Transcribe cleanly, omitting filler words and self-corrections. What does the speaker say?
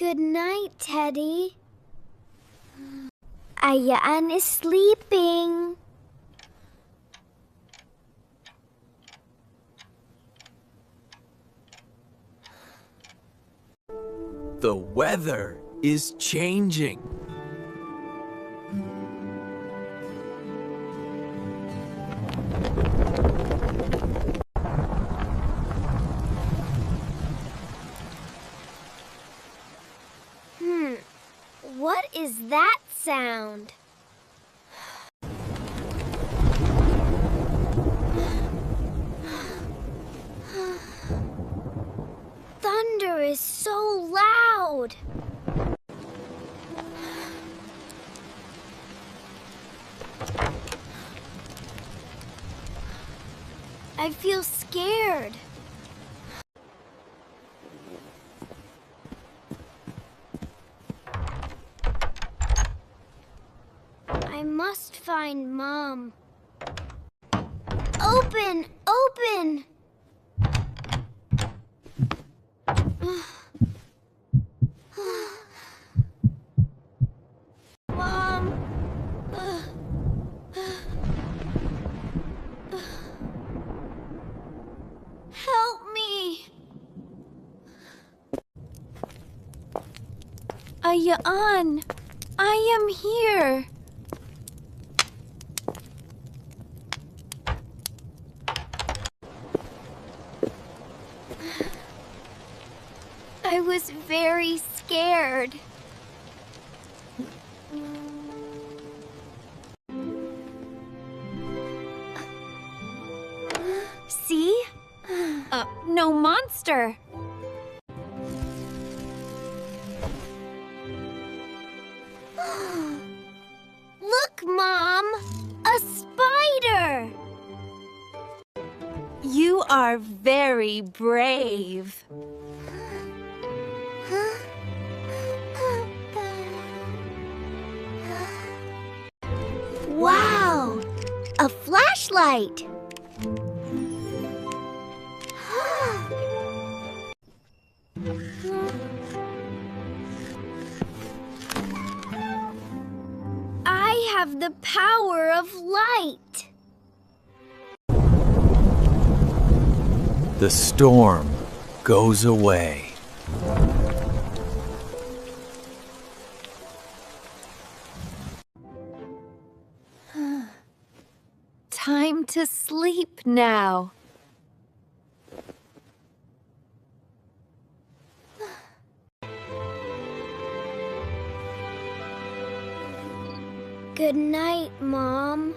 Good night, Teddy. Ayan is sleeping. The weather is changing. What is that sound? Thunder is so loud. I feel scared. I must find Mom. Open! Open! Mom! Help me! Ayaan, I am here. I was very scared. See? No monster. Look, Mom! A spider! You are very brave. Wow! A flashlight! I have the power of light! The storm goes away. Time to sleep now. Good night, Mom.